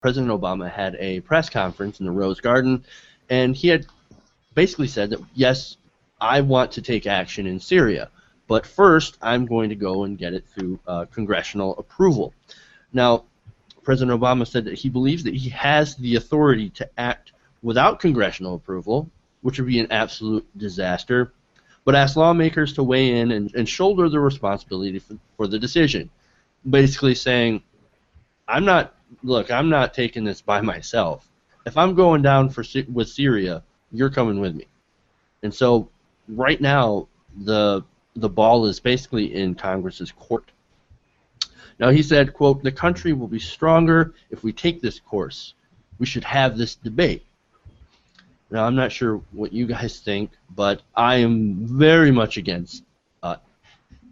President Obama had a press conference in the Rose Garden, and he had basically said that, yes, I want to take action in Syria, but first I'm going to go and get it through congressional approval. Now, President Obama said that he believes that he has the authority to act without congressional approval, which would be an absolute disaster, but asked lawmakers to weigh in and shoulder the responsibility for the decision, basically saying, I'm not taking this by myself. If I'm going down with Syria, you're coming with me. And so right now the ball is basically in Congress's court. Now he said, quote, the country will be stronger if we take this course. We should have this debate. Now I'm not sure what you guys think, but I am very much against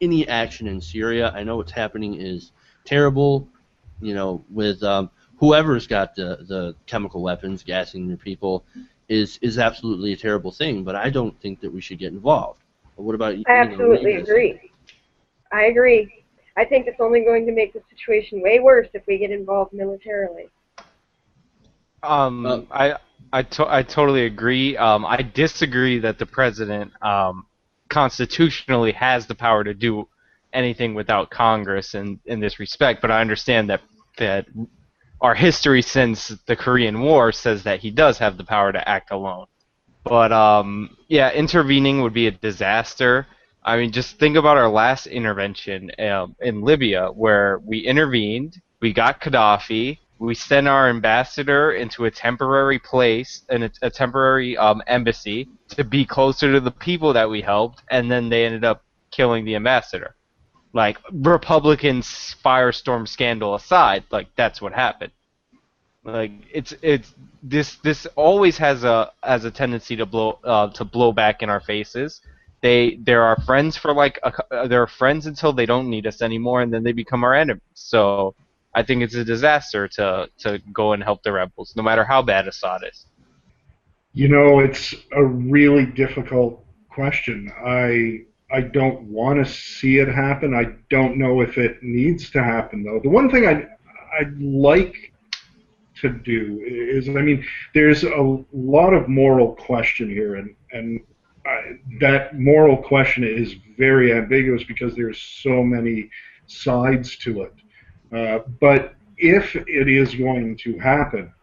any action in Syria. I know what's happening is terrible, you know, with whoever's got the chemical weapons gassing the people is absolutely a terrible thing, but I don't think that we should get involved. What about you? I absolutely agree. I agree. I think it's only going to make the situation way worse if we get involved militarily. I totally agree. I disagree that the president constitutionally has the power to do anything without Congress in this respect, but I understand that our history since the Korean War says that he does have the power to act alone. But yeah, intervening would be a disaster. I mean, just think about our last intervention in Libya, where we intervened, we got Gaddafi, we sent our ambassador into a temporary place and a temporary embassy to be closer to the people that we helped, and then they ended up killing the ambassador. Like, Republicans' firestorm scandal aside, like, that's what happened. Like, this always has a tendency to blow back in our faces. They're our friends for they're friends until they don't need us anymore, and then they become our enemies. So I think it's a disaster to go and help the rebels, no matter how bad Assad is. You know, it's a really difficult question. I don't want to see it happen. I don't know if it needs to happen, though. The one thing I'd like to do is, I mean, there's a lot of moral question here, and that moral question is very ambiguous because there's so many sides to it. But if it is going to happen,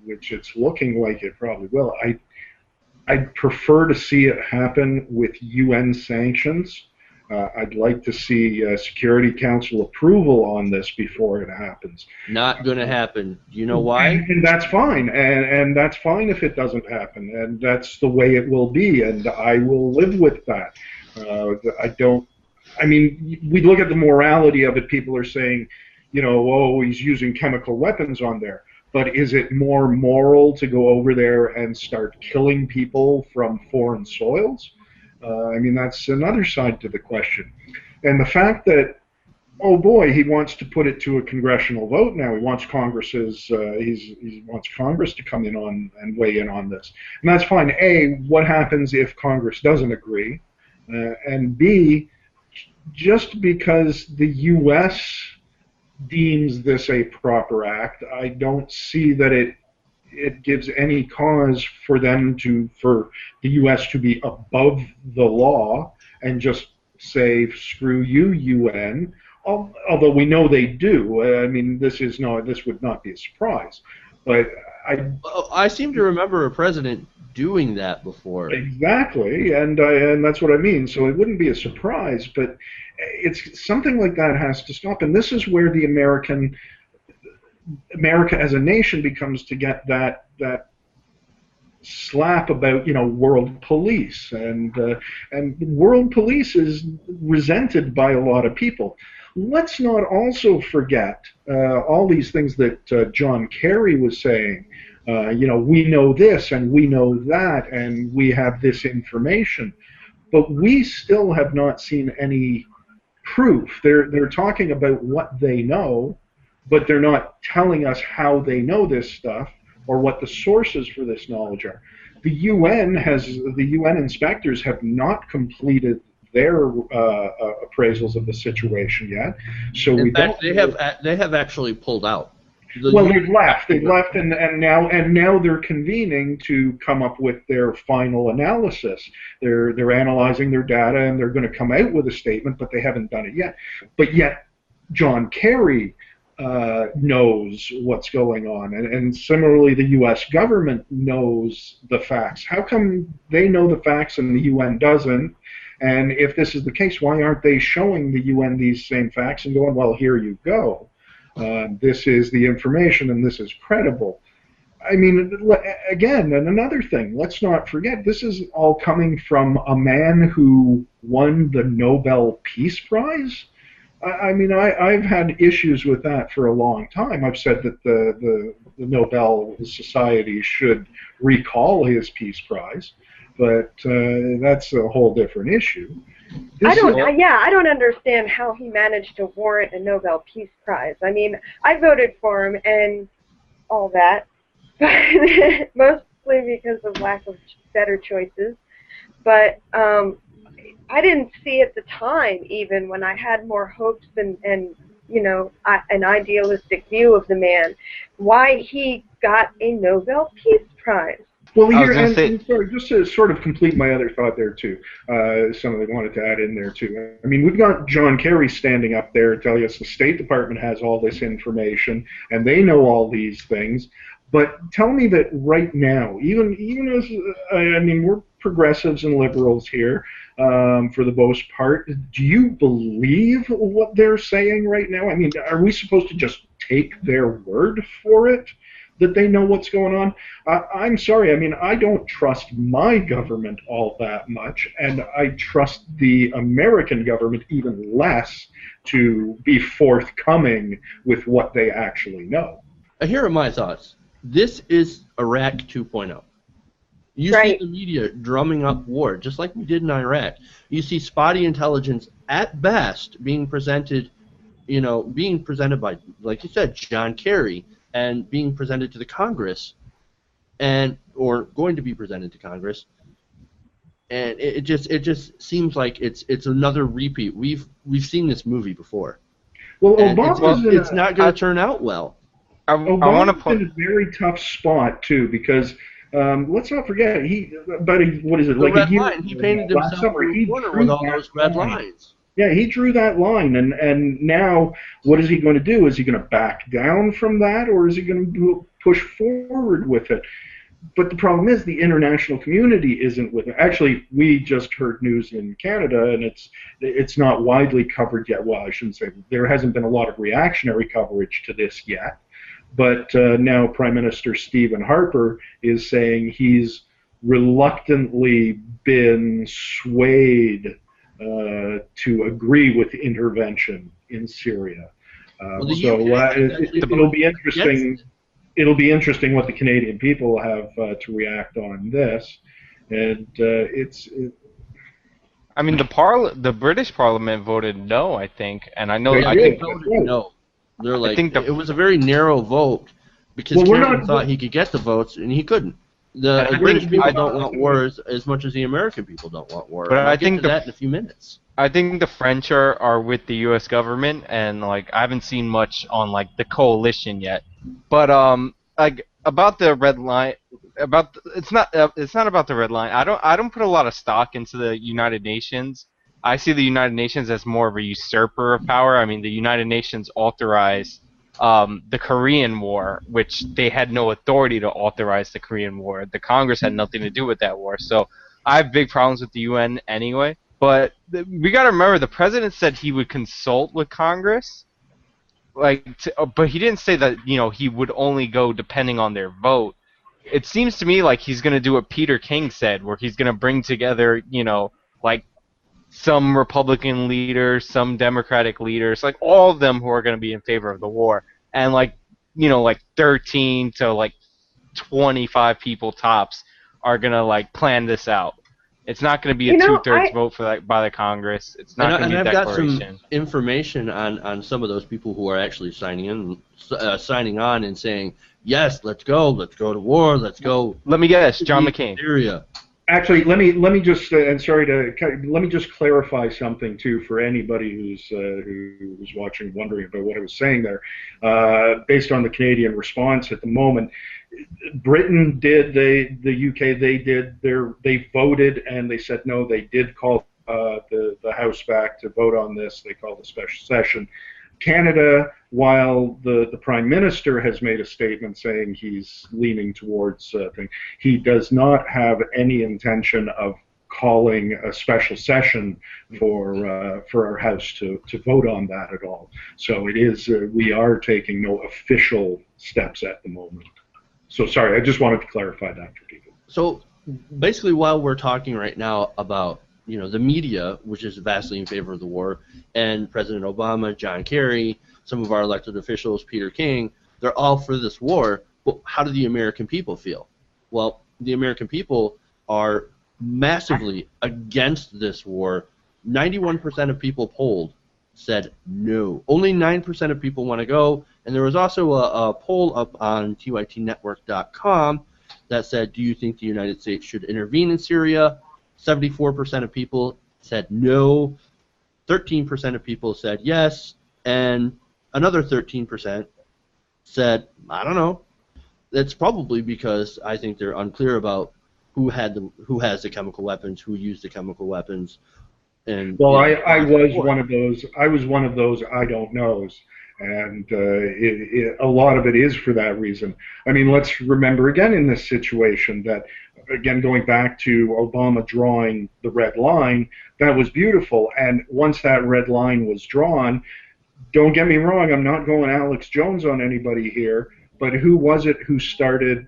which it's looking like it probably will, I'd prefer to see it happen with UN sanctions. I'd like to see Security Council approval on this before it happens. Not going to happen. You know why? And that's fine. And that's fine if it doesn't happen. And that's the way it will be. And I will live with that. I mean, we look at the morality of it. People are saying, you know, oh, he's using chemical weapons on there. But is it more moral to go over there and start killing people from foreign soils? I mean, that's another side to the question. And the fact that, oh boy, he wants to put it to a congressional vote now. He wants he wants Congress to come in on and weigh in on this. And that's fine. A, what happens if Congress doesn't agree? And B, just because the U.S. deems this a proper act, I don't see that it gives any cause for the U.S. to be above the law and just say, screw you, UN, although we know they do. I mean, this would not be a surprise. But I seem to remember a president doing that before. Exactly, and that's what I mean. So it wouldn't be a surprise, but it's something like that has to stop. And this is where the America as a nation becomes to get that slap about, you know, world police, and world police is resented by a lot of people. Let's not also forget all these things that John Kerry was saying. You know, we know this and we know that and we have this information, but we still have not seen any proof. They're talking about what they know, but they're not telling us how they know this stuff or what the sources for this knowledge are. The UN inspectors have not completed their appraisals of the situation yet. So in fact, they have actually pulled out. Well, they've left. They've left, and now they're convening to come up with their final analysis. They're analyzing their data, and they're going to come out with a statement, but they haven't done it yet. But yet, John Kerry knows what's going on, and similarly, the U.S. government knows the facts. How come they know the facts and the UN doesn't? And if this is the case, why aren't they showing the UN these same facts and going, well, here you go. This is the information, and this is credible. I mean, again, and another thing, let's not forget, this is all coming from a man who won the Nobel Peace Prize. I mean, I've had issues with that for a long time. I've said that the Nobel Society should recall his Peace Prize, but that's a whole different issue. I don't understand how he managed to warrant a Nobel Peace Prize. I mean, I voted for him and all that, but mostly because of lack of better choices. But I didn't see at the time, even when I had more hopes and you know, an idealistic view of the man, why he got a Nobel Peace Prize. Well, here, and sorry, just to sort of complete my other thought there, too, something I wanted to add in there, too. I mean, we've got John Kerry standing up there telling us the State Department has all this information, and they know all these things, but tell me that right now, even as, I mean, we're progressives and liberals here, for the most part, do you believe what they're saying right now? I mean, are we supposed to just take their word for it? That they know what's going on? I'm sorry, I mean, I don't trust my government all that much, and I trust the American government even less to be forthcoming with what they actually know. Here are my thoughts. This is Iraq 2.0. You see the media drumming up war, just like we did in Iraq. You see spotty intelligence, at best, being presented, you know, being presented by, like you said, John Kerry, and being presented to the Congress, or going to be presented to Congress, and it just seems like it's another repeat. We've seen this movie before. Well, it's not going to turn out well. Obama's in a very tough spot too, because let's not forget what is it, like a year? Line. He painted himself in the corner with all those red lines. Yeah, he drew that line, and now what is he going to do? Is he going to back down from that, or is he going to push forward with it? But the problem is the international community isn't with it. Actually, we just heard news in Canada, and it's not widely covered yet. Well, I shouldn't say. There hasn't been a lot of reactionary coverage to this yet. But now Prime Minister Stephen Harper is saying he's reluctantly been swayed to agree with intervention in Syria. It'll be interesting. It'll be interesting what the Canadian people have to react on this, and I mean, the British Parliament voted no, I think, and I know I think voted no. They're like, it was a very narrow vote because Cameron thought he could get the votes and he couldn't. The British people don't want wars as much as the American people don't want war. But I think that in a few minutes. I think the French are with the U.S. government, and like I haven't seen much on like the coalition yet. But like about the red line, it's not about the red line. I don't put a lot of stock into the United Nations. I see the United Nations as more of a usurper of power. I mean, the United Nations authorized the Korean War, which they had no authority to authorize the Korean War. The Congress had nothing to do with that war. So I have big problems with the UN anyway. But we got to remember, the president said he would consult with Congress, but he didn't say that he would only go depending on their vote. It seems to me like he's going to do what Peter King said, where he's going to bring together like some Republican leaders, some Democratic leaders, like all of them who are going to be in favor of the war, and like 13 to like 25 people tops are going to like plan this out. It's not going to be a two-thirds vote for by the Congress. It's not going to be a declaration. I've got some information on some of those people who are actually signing on and saying, yes, let's go to war, let's go. Let me guess, John McCain. Syria. Actually, let me just and sorry to let me just clarify something too for anybody who's watching, wondering about what I was saying there. Based on the Canadian response at the moment, Britain did, the UK, they voted and they said no. They did call the House back to vote on this. They called a special session. Canada, while the Prime Minister has made a statement saying he's leaning towards thing, he does not have any intention of calling a special session for our House to vote on that at all. So it is we are taking no official steps at the moment. So sorry, I just wanted to clarify that for people. So basically, while we're talking right now about the media, which is vastly in favor of the war, and President Obama, John Kerry, some of our elected officials, Peter King, they're all for this war. But how do the American people feel? Well, the American people are massively against this war. 91% of people polled said no. Only 9% of people want to go. And there was also a poll up on TYTnetwork.com that said, do you think the United States should intervene in Syria? 74% of people said no, 13% of people said yes, and another 13% said, I don't know. That's probably because I think they're unclear about who has the chemical weapons, who used the chemical weapons. And well, I was one of those. I was one of those I don't knows, and a lot of it is for that reason. I mean, let's remember again in this situation that, again, going back to Obama drawing the red line, that was beautiful. And once that red line was drawn, don't get me wrong, I'm not going Alex Jones on anybody here, but who was it who started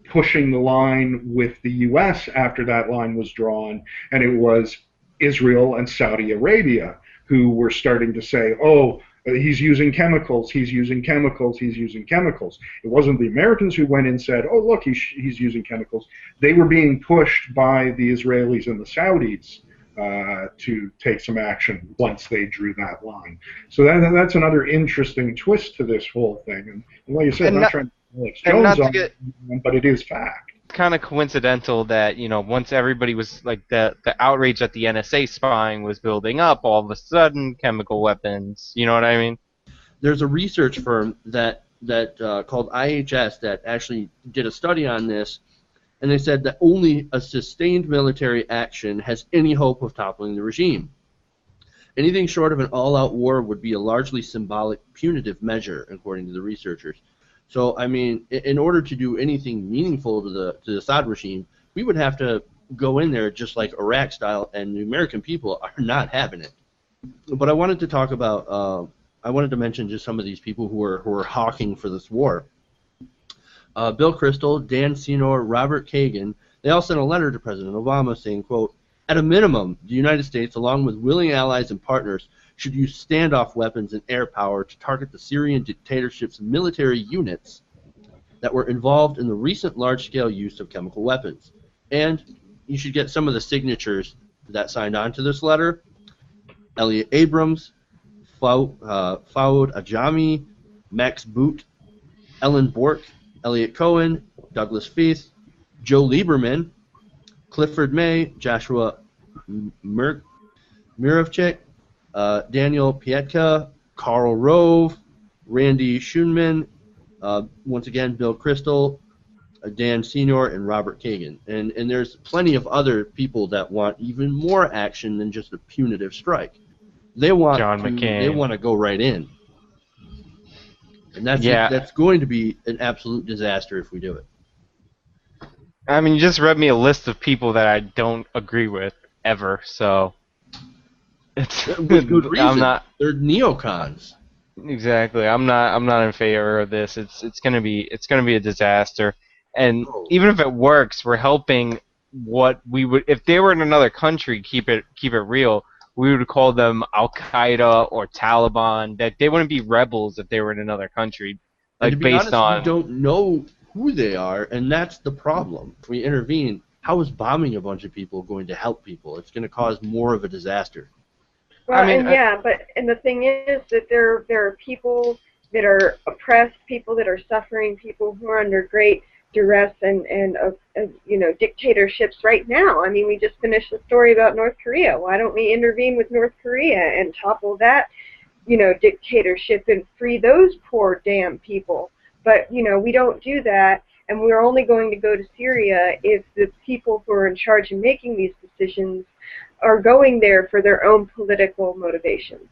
pushing the line with the U.S. after that line was drawn? And it was Israel and Saudi Arabia who were starting to say, oh, he's using chemicals, he's using chemicals, he's using chemicals. It wasn't the Americans who went in and said, oh, look, he's using chemicals. They were being pushed by the Israelis and the Saudis to take some action once they drew that line. So that's another interesting twist to this whole thing. And like I said, I'm not trying to Alex Jones on it, but it is fact. Kind of coincidental that once everybody was like the outrage that the NSA spying was building up, all of a sudden chemical weapons. You know what I mean? There's a research firm that called IHS that actually did a study on this, and they said that only a sustained military action has any hope of toppling the regime. Anything short of an all-out war would be a largely symbolic, punitive measure, according to the researchers. So, I mean, in order to do anything meaningful to the Assad regime, we would have to go in there just like Iraq style, and the American people are not having it. But I wanted to talk about, I wanted to mention just some of these people who are hawking for this war. Bill Kristol, Dan Senor, Robert Kagan, they all sent a letter to President Obama saying, quote, at a minimum, the United States, along with willing allies and partners, should use standoff weapons and air power to target the Syrian dictatorship's military units that were involved in the recent large-scale use of chemical weapons. And you should get some of the signatures that signed on to this letter. Elliot Abrams, Fouad Ajami, Max Boot, Ellen Bork, Elliot Cohen, Douglas Feith, Joe Lieberman, Clifford May, Joshua Mirovchik, Daniel Pietka, Karl Rove, Randy Schoenman, once again Bill Kristol, Dan Senor, and Robert Kagan. And there's plenty of other people that want even more action than just a punitive strike. They want John McCain. They want to go right in. And that's going to be an absolute disaster if we do it. I mean, you just read me a list of people that I don't agree with ever, so it's with good reason. They're neocons. Exactly. I'm not in favor of this. It's gonna be a disaster. And even if it works, we're helping what we would if they were in another country. Keep it real. We would call them Al Qaeda or Taliban. That they wouldn't be rebels if they were in another country. Like, and to be honest, we don't know who they are, and that's the problem. If we intervene, how is bombing a bunch of people going to help people? It's going to cause more of a disaster. Well, and the thing is that there are people that are oppressed, people that are suffering, people who are under great duress and you know, dictatorships right now. I mean, we just finished a story about North Korea. Why don't we intervene with North Korea and topple that, you know, dictatorship and free those poor damn people? But, you know, we don't do that, and we're only going to go to Syria if the people who are in charge of making these decisions are going there for their own political motivations.